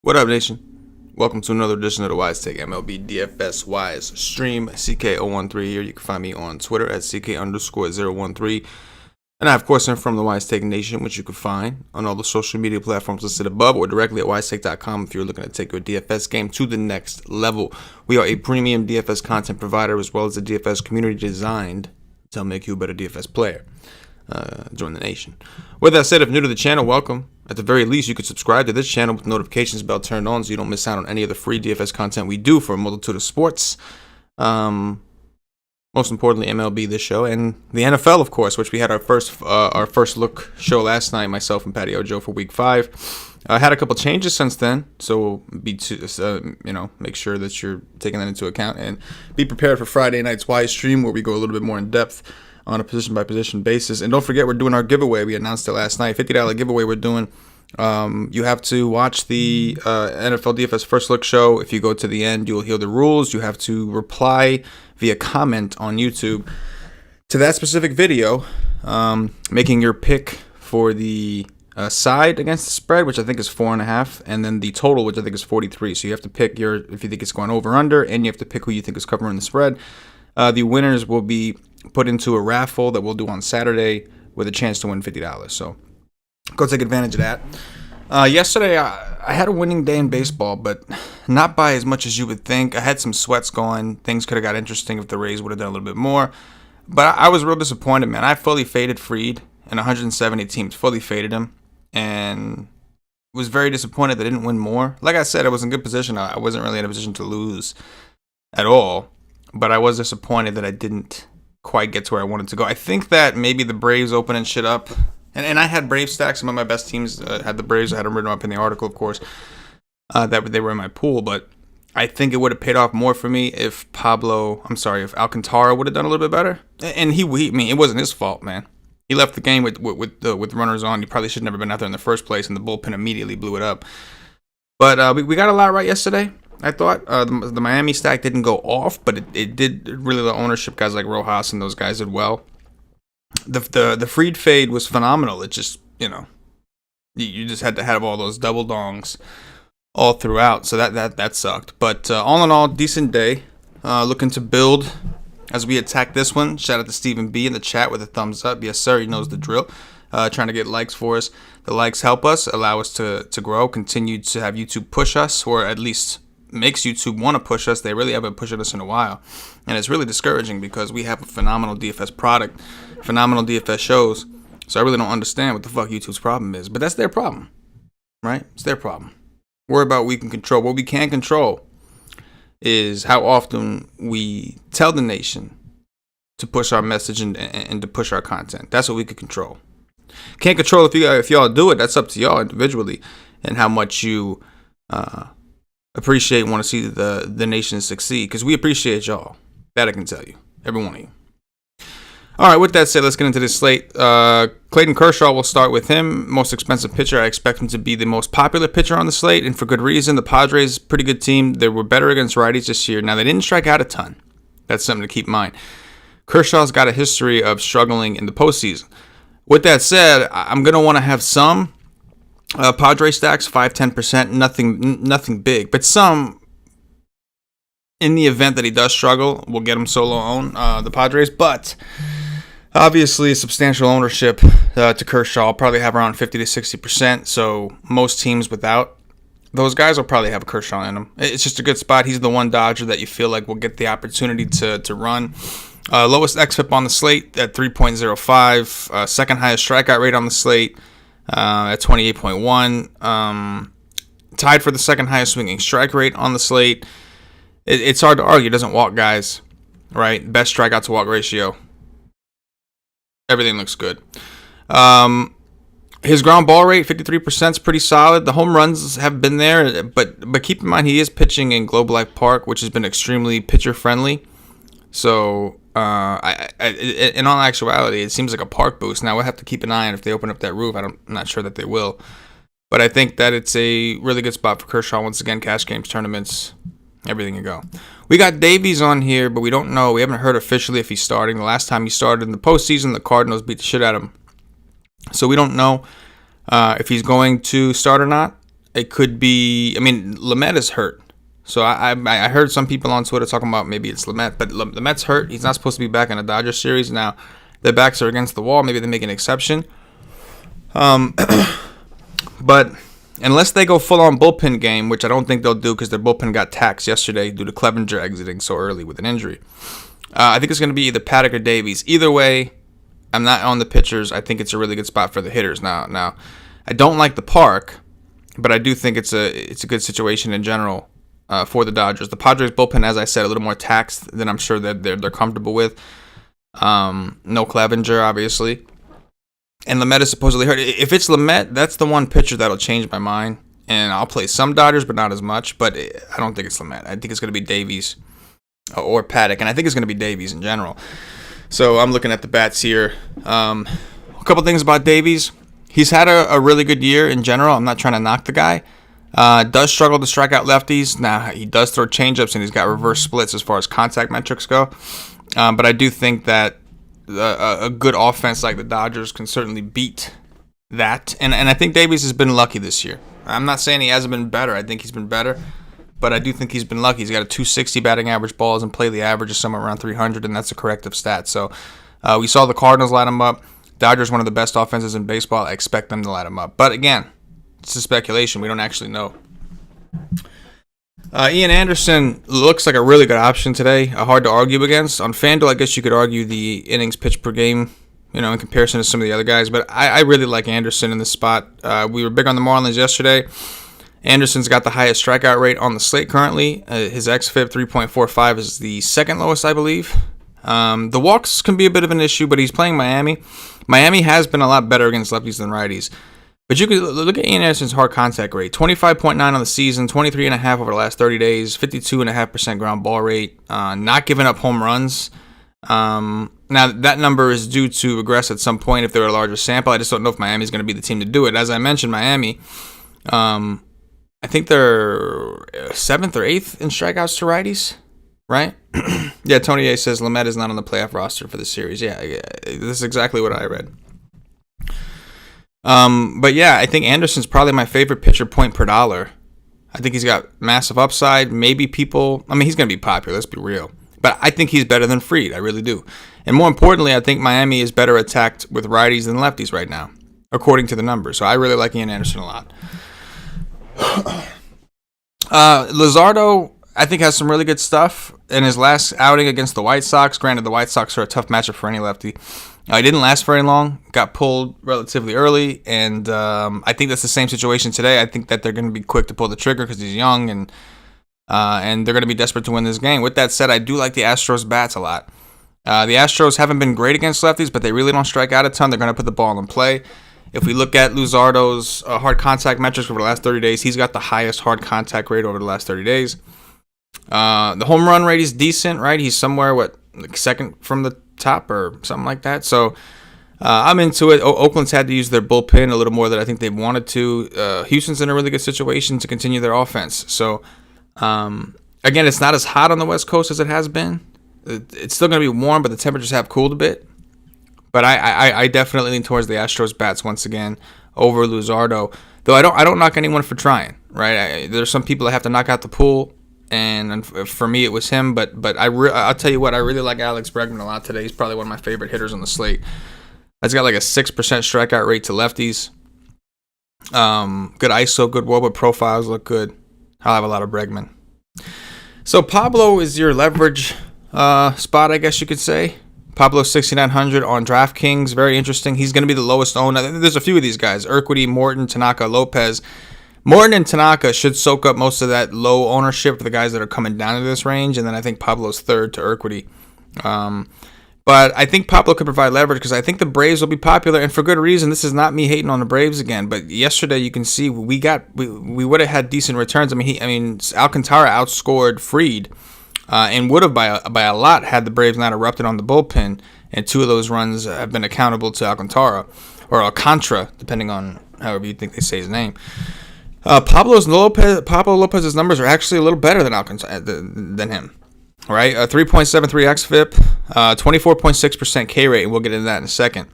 What up, nation? Welcome to another edition of the Wise Take MLB DFS Wise Stream. CK013 here. You can find me on Twitter at CK_013. And I, of course, am from the Wise Take Nation, which you can find on all the social media platforms listed above or directly at wisetake.com if you're looking to take your DFS game to the next level. We are a premium DFS content provider as well as a DFS community designed to make you a better DFS player. Join the nation. With that said, if you're new to the channel, welcome. At the very least, you could subscribe to this channel with the notifications bell turned on so you don't miss out on any of the free DFS content we do for a multitude of sports. Most importantly, MLB, this show, and the NFL, of course, which we had our first look show last night, myself and Patio Joe for Week 5. I had a couple changes since then, so make sure that you're taking that into account and be prepared for Friday night's Wise Stream where we go a little bit more in depth on a position-by-position basis. And don't forget, we're doing our giveaway. We announced it last night. $50 giveaway we're doing. You have to watch the NFL DFS First Look show. If you go to the end, you'll hear the rules. You have to reply via comment on YouTube to that specific video, making your pick for the side against the spread, which I think is 4.5, and then the total, which I think is 43. So you have to pick if you think it's going over under, and you have to pick who you think is covering the spread. The winners will be put into a raffle that we'll do on Saturday with a chance to win $50. So go take advantage of that. Yesterday, I had a winning day in baseball, but not by as much as you would think. I had some sweats going. Things could have got interesting if the Rays would have done a little bit more. But I was real disappointed, man. I fully faded Fried in 170 teams, fully faded him, and was very disappointed that I didn't win more. Like I said, I was in good position. I wasn't really in a position to lose at all, but I was disappointed that I didn't quite get to where I wanted to go. I think that maybe the Braves opening shit up, and I had Brave stacks. Some of my best teams had the Braves. I had them written up in the article, of course, that they were in my pool, but I think it would have paid off more for me if Alcantara would have done a little bit better. And I mean, it wasn't his fault, man. He left the game with runners on. He probably should have never been out there in the first place, and the bullpen immediately blew it up. But we got a lot right yesterday. I thought the Miami stack didn't go off, but it did really. The ownership guys like Rojas and those guys did well. The Fried fade was phenomenal. It just, you just had to have all those double dongs all throughout, so that sucked. But all in all, decent day. Looking to build as we attack this one. Shout out to Stephen B in the chat with a thumbs up. Yes, sir. He knows the drill. Trying to get likes for us. The likes help us, allow us to grow, continue to have YouTube push us, or at least makes YouTube want to push us. They really haven't pushed us in a while, and it's really discouraging because we have a phenomenal DFS product, phenomenal DFS shows. So I really don't understand what the fuck YouTube's problem is, but that's their problem, right? It's their problem. Worry about what we can control. What we can control is how often we tell the nation to push our message and to push our content. That's what we can control. Can't control if y'all do it. That's up to y'all individually and how much you appreciate and want to see the nation succeed, because we appreciate y'all. That I can tell you, every one of you. All right, with that said, let's get into this slate. Clayton Kershaw, we'll start with him. Most expensive pitcher. I expect him to be the most popular pitcher on the slate, and for good reason. The Padres, pretty good team. They were better against righties this year. Now, they didn't strike out a ton. That's something to keep in mind. Kershaw's got a history of struggling in the postseason. With that said, I'm going to want to have some Padre stacks, 5-10%, nothing big, but some in the event that he does struggle, we'll get him solo own the Padres. But obviously, substantial ownership to Kershaw. I'll probably have around 50 to 60%. So most teams without those guys will probably have a Kershaw in them. It's just a good spot. He's the one Dodger that you feel like will get the opportunity to run. Lowest xFIP on the slate at 3.05. Second highest strikeout rate on the slate at 28.1. Tied for the second highest swinging strike rate on the slate. It's hard to argue. It doesn't walk guys, right? Best strikeout to walk ratio. Everything looks good. His ground ball rate, 53%, is pretty solid. The home runs have been there, but keep in mind he is pitching in Globe Life Park, which has been extremely pitcher friendly. So in all actuality, it seems like a park boost. Now we'll have to keep an eye on if they open up that roof. I'm not sure that they will, but I think that it's a really good spot for Kershaw. Once again, cash games, tournaments, everything you go. We got Davies on here, but we don't know. We haven't heard officially if he's starting. The last time he started in the postseason, the Cardinals beat the shit out of him. So we don't know if he's going to start or not. It could be. I mean, Lamet is hurt. So I heard some people on Twitter talking about maybe it's Lamet, but Lamet's hurt. He's not supposed to be back in the Dodgers series. Now, their backs are against the wall. Maybe they make an exception. But unless they go full-on bullpen game, which I don't think they'll do because their bullpen got taxed yesterday due to Clevenger exiting so early with an injury. I think it's going to be either Paddock or Davies. Either way, I'm not on the pitchers. I think it's a really good spot for the hitters. Now, I don't like the park, but I do think it's a good situation in general. For the Dodgers. The Padres bullpen, as I said, a little more taxed than I'm sure that they're comfortable with. No Clevenger, obviously. And Lamet is supposedly hurt. If it's Lamet, that's the one pitcher that'll change my mind. And I'll play some Dodgers, but not as much. But I don't think it's Lamet. I think it's going to be Davies or Paddock. And I think it's going to be Davies in general. So I'm looking at the bats here. A couple things about Davies. He's had a really good year in general. I'm not trying to knock the guy. Does struggle to strike out lefties. Now, he does throw changeups, and he's got reverse splits as far as contact metrics go. But I do think that a good offense like the Dodgers can certainly beat that. And I think Davies has been lucky this year. I'm not saying he hasn't been better. I think he's been better. But I do think he's been lucky. He's got a 260 batting average, balls in play. The average is somewhere around 300, and that's a corrective stat. So we saw the Cardinals light him up. Dodgers, one of the best offenses in baseball. I expect them to light him up. But again, it's a speculation. We don't actually know. Ian Anderson looks like a really good option today. Hard to argue against. On FanDuel, I guess you could argue the innings pitched per game, in comparison to some of the other guys. But I really like Anderson in this spot. We were big on the Marlins yesterday. Anderson's got the highest strikeout rate on the slate currently. His xFIP 3.45 is the second lowest, I believe. The walks can be a bit of an issue, but he's playing Miami. Miami has been a lot better against lefties than righties. But you could look at Ian Anderson's hard contact rate. 25.9 on the season, 23.5 over the last 30 days, 52.5% ground ball rate, not giving up home runs. Now, that number is due to regress at some point if they're a larger sample. I just don't know if Miami's going to be the team to do it. As I mentioned, Miami, I think they're 7th or 8th in strikeouts to righties, right? Yeah, Tony A says Lamet is not on the playoff roster for the series. Yeah, this is exactly what I read. But yeah, I think Anderson's probably my favorite pitcher point per dollar. I think he's got massive upside. Maybe he's going to be popular, let's be real. But I think he's better than Fried, I really do. And more importantly, I think Miami is better attacked with righties than lefties right now, according to the numbers. So I really like Ian Anderson a lot. Luzardo, I think, has some really good stuff. In his last outing against the White Sox, granted the White Sox are a tough matchup for any lefty, he didn't last very long, got pulled relatively early, and I think that's the same situation today. I think that they're going to be quick to pull the trigger because he's young, and they're going to be desperate to win this game. With that said, I do like the Astros bats a lot. The Astros haven't been great against lefties, but they really don't strike out a ton. They're going to put the ball in play. If we look at Luzardo's hard contact metrics over the last 30 days, he's got the highest hard contact rate over the last 30 days. The home run rate is decent, right? He's somewhere, second from the top or something like that. So I'm into it. Oakland's had to use their bullpen a little more than I think they wanted to. Houston's in a really good situation to continue their offense. So, again, it's not as hot on the West Coast as it has been. It's still going to be warm, but the temperatures have cooled a bit. But I definitely lean towards the Astros bats once again over Luzardo. Though I don't knock anyone for trying, right? There's some people that have to knock out the pool. And for me, it was him. But I'll tell you what, I really like Alex Bregman a lot today. He's probably one of my favorite hitters on the slate. He's got like a 6% strikeout rate to lefties. Good ISO, good WOBA profiles look good. I'll have a lot of Bregman. So Pablo is your leverage spot, I guess you could say. Pablo 6,900 on DraftKings. Very interesting. He's going to be the lowest owned. There's a few of these guys. Urquidy, Morton, Tanaka, Lopez. Morton and Tanaka should soak up most of that low ownership for the guys that are coming down to this range, and then I think Pablo's third to Urquidy. But I think Pablo could provide leverage because I think the Braves will be popular, and for good reason. This is not me hating on the Braves again, but yesterday you can see we would have had decent returns. Alcantara outscored Fried, and would have by a lot had the Braves not erupted on the bullpen, and two of those runs have been accountable to Alcantara, or Alcantara, depending on however you think they say his name. Pablo Lopez's numbers are actually a little better than him. All right, 3.73 xFIP, 24.6% K rate, and we'll get into that in a second.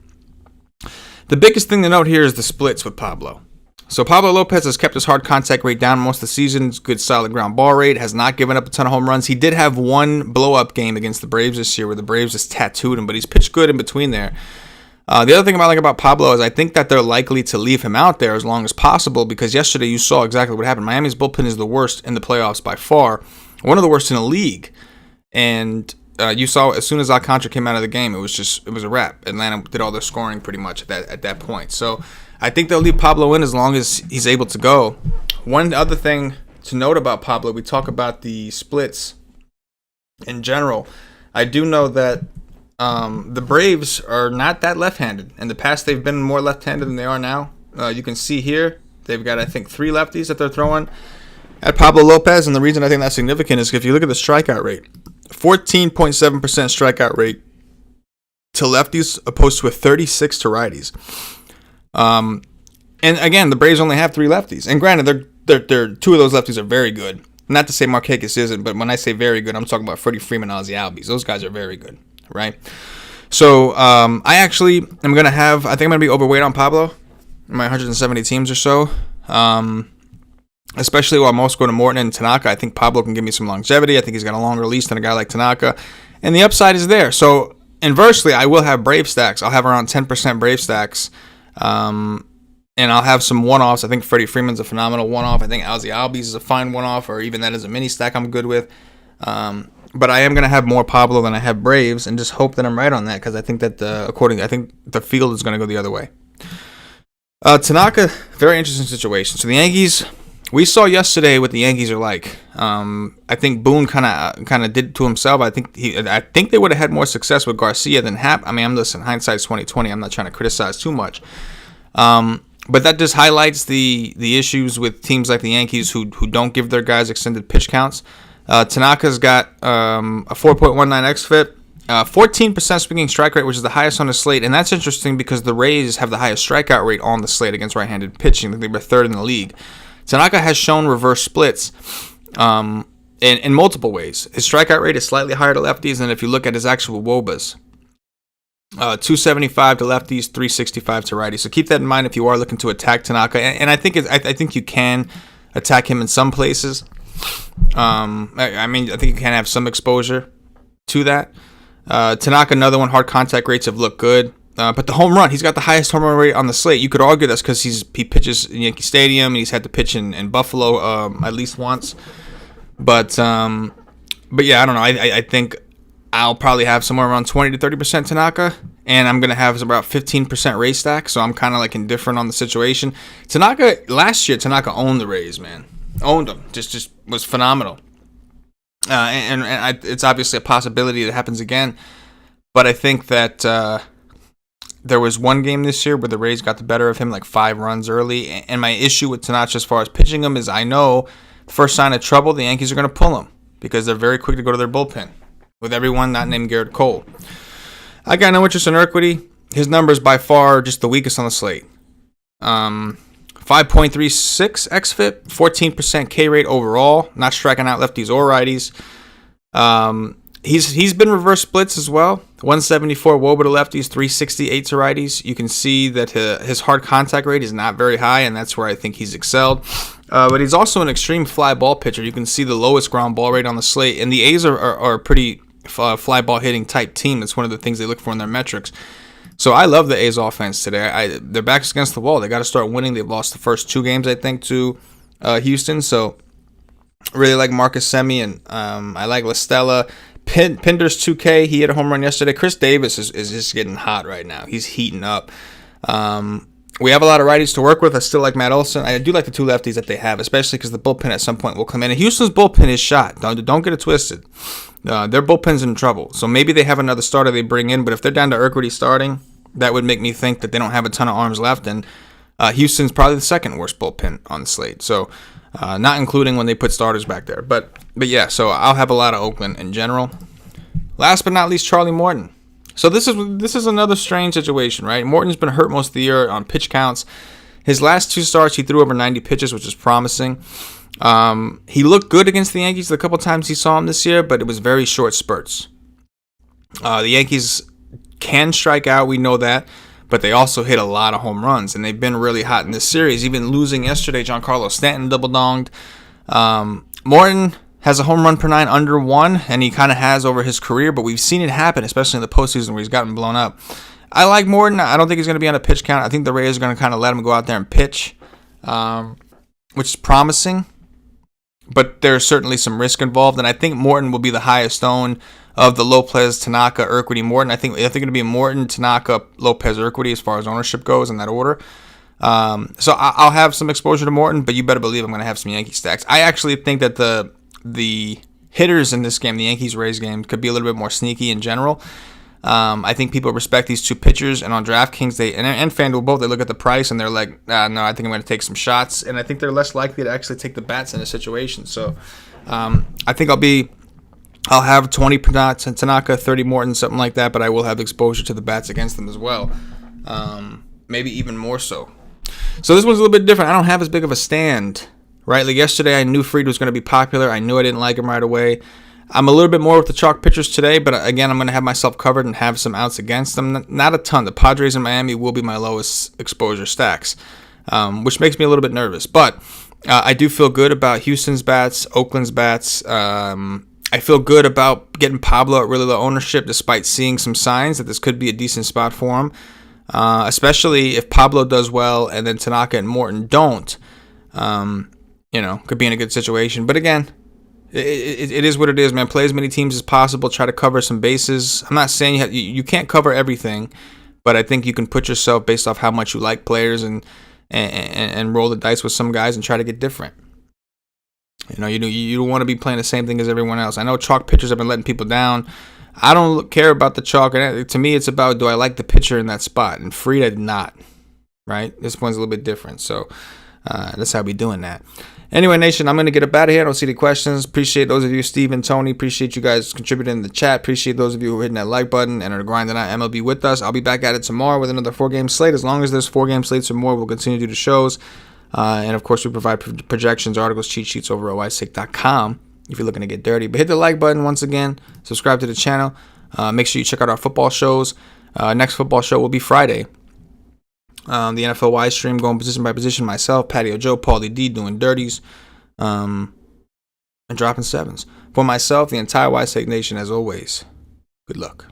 The biggest thing to note here is the splits with Pablo. So Pablo Lopez has kept his hard contact rate down most of the season. Good solid ground ball rate. Has not given up a ton of home runs. He did have one blow-up game against the Braves this year where the Braves just tattooed him, but he's pitched good in between there. The other thing I like about Pablo is I think that they're likely to leave him out there as long as possible because yesterday you saw exactly what happened. Miami's bullpen is the worst in the playoffs by far. One of the worst in the league. And you saw as soon as Alcantara came out of the game, it was a wrap. Atlanta did all their scoring pretty much at that point. So I think they'll leave Pablo in as long as he's able to go. One other thing to note about Pablo, we talk about the splits in general. I do know that the Braves are not that left-handed. In the past, they've been more left-handed than they are now. You can see here, they've got, I think, 3 lefties that they're throwing at Pablo Lopez. And the reason I think that's significant is if you look at the strikeout rate, 14.7% strikeout rate to lefties opposed to a 36 to righties. And again, the Braves only have 3 lefties. And granted, they're 2 of those lefties are very good. Not to say Markakis isn't, but when I say very good, I'm talking about Freddie Freeman, Ozzie Albies. Those guys are very good, right? So I actually am going to have, I think I'm going to be overweight on Pablo in my 170 teams or so. Especially while most go to Morton and Tanaka. I think Pablo can give me some longevity. I think he's got a longer leash than a guy like Tanaka. And the upside is there. So inversely, I will have Brave stacks. I'll have around 10% Brave stacks. And I'll have some one-offs. I think Freddie Freeman's a phenomenal one-off. I think Ozzie Albies is a fine one-off, or even that as a mini stack I'm good with. But I am going to have more Pablo than I have Braves, and just hope that I'm right on that, because I think that I think the field is going to go the other way. Tanaka, very interesting situation. So the Yankees, we saw yesterday what the Yankees are like. I think Boone kind of did it to himself. I think they would have had more success with Garcia than Happ. I mean, listen, hindsight's 20/20. I'm not trying to criticize too much. But that just highlights the issues with teams like the Yankees who don't give their guys extended pitch counts. Tanaka's got a 4.19 xFIP, 14% swinging strike rate, which is the highest on the slate. And that's interesting because the Rays have the highest strikeout rate on the slate against right-handed pitching. They were 3rd in the league. Tanaka has shown reverse splits in multiple ways. His strikeout rate is slightly higher to lefties than if you look at his actual WOBAs. 275 to lefties, 365 to righties. So keep that in mind if you are looking to attack Tanaka. And I think you can attack him in some places. I think you can have some exposure to that. Tanaka, another one, hard contact rates have looked good. But the home run, he's got the highest home run rate on the slate. You could argue that's because he pitches in Yankee Stadium and he's had to pitch in Buffalo at least once. But yeah, I don't know. I think I'll probably have somewhere around 20 to 30% Tanaka, and I'm going to have about 15% Rays stack, so I'm kind of like indifferent on the situation. Last year, Tanaka owned the Rays, man. Owned them. Just was phenomenal. And it's obviously a possibility that happens again, but I think that there was one game this year where the Rays got the better of him, like 5 runs early, and my issue with Tanaka as far as pitching him is I know the first sign of trouble, the Yankees are going to pull him because they're very quick to go to their bullpen. With everyone not named Garrett Cole. I got no interest in Urquidy. His number is by far just the weakest on the slate. 5.36 xFIP, 14% K rate overall, not striking out lefties or righties. He's been reverse splits as well. 174 WOBA to lefties, 368 to righties. You can see that his hard contact rate is not very high, and that's where I think he's excelled. But he's also an extreme fly ball pitcher. You can see the lowest ground ball rate on the slate, and the A's are a pretty fly ball hitting type team. It's one of the things they look for in their metrics. So I love the A's offense today. Their back's against the wall. They got to start winning. They've lost the first 2 games, I think, to Houston. So really like Marcus Semien, and I like La Stella. Pinder's 2K. He hit a home run yesterday. Chris Davis is just getting hot right now. He's heating up. We have a lot of righties to work with. I still like Matt Olson. I do like the 2 lefties that they have, especially because the bullpen at some point will come in. And Houston's bullpen is shot. Don't get it twisted. Their bullpen's in trouble. So maybe they have another starter they bring in, but if they're down to Urquidy starting, that would make me think that they don't have a ton of arms left. And Houston's probably the second worst bullpen on the slate. So not including when they put starters back there. But yeah, so I'll have a lot of Oakland in general. Last but not least, Charlie Morton. So this is another strange situation, right? Morton's been hurt most of the year on pitch counts. His last 2 starts, he threw over 90 pitches, which is promising. He looked good against the Yankees a couple times he saw him this year, but it was very short spurts. The Yankees can strike out, we know that, but they also hit a lot of home runs, and they've been really hot in this series. Even losing yesterday, Giancarlo Stanton double-donged. Morton has a home run per 9 under 1, and he kind of has over his career, but we've seen it happen, especially in the postseason where he's gotten blown up. I like Morton. I don't think he's going to be on a pitch count. I think the Rays are going to kind of let him go out there and pitch, which is promising, but there's certainly some risk involved, and I think Morton will be the highest owned of the Lopez, Tanaka, Urquidy, Morton. I think going to be Morton, Tanaka, Lopez, Urquidy as far as ownership goes in that order. So I'll have some exposure to Morton, but you better believe I'm going to have some Yankee stacks. I actually think that the hitters in this game, the Yankees-Rays game, could be a little bit more sneaky in general. I think people respect these two pitchers, and on DraftKings and FanDuel both, they look at the price and they're like, no, I think I'm going to take some shots, and I think they're less likely to actually take the bats in a situation. So I think I'll have 20 Tanaka, 30 Morton, something like that, but I will have exposure to the bats against them as well, maybe even more so. So this one's a little bit different. I don't have as big of a stand. Right, like yesterday, I knew Fried was going to be popular. I knew I didn't like him right away. I'm a little bit more with the chalk pitchers today, but again, I'm going to have myself covered and have some outs against them. Not a ton. The Padres and Miami will be my lowest exposure stacks, which makes me a little bit nervous. But I do feel good about Houston's bats, Oakland's bats. I feel good about getting Pablo at really low ownership, despite seeing some signs that this could be a decent spot for him, especially if Pablo does well and then Tanaka and Morton don't. Could be in a good situation. But again, it is what it is, man. Play as many teams as possible. Try to cover some bases. I'm not saying you can't cover everything, but I think you can put yourself based off how much you like players and roll the dice with some guys and try to get different. You don't want to be playing the same thing as everyone else. I know chalk pitchers have been letting people down. I don't care about the chalk. To me, it's about, do I like the pitcher in that spot? And Fried did not. Right? This one's a little bit different. So that's how we doing that. Anyway, Nation, I'm going to get up out of here. I don't see any questions. Appreciate those of you, Steve and Tony. Appreciate you guys contributing in the chat. Appreciate those of you who are hitting that like button and are grinding out MLB with us. I'll be back at it tomorrow with another 4-game slate. As long as there's 4-game slates or more, we'll continue to do the shows. And, of course, we provide projections, articles, cheat sheets over at wisestake.com if you're looking to get dirty. But hit the like button once again. Subscribe to the channel. Make sure you check out our football shows. Next football show will be Friday. The NFL Wise stream, going position by position, myself, Patio Joe, Paulie D doing dirties, and dropping sevens. For myself, the entire Wise Take Nation, as always, good luck.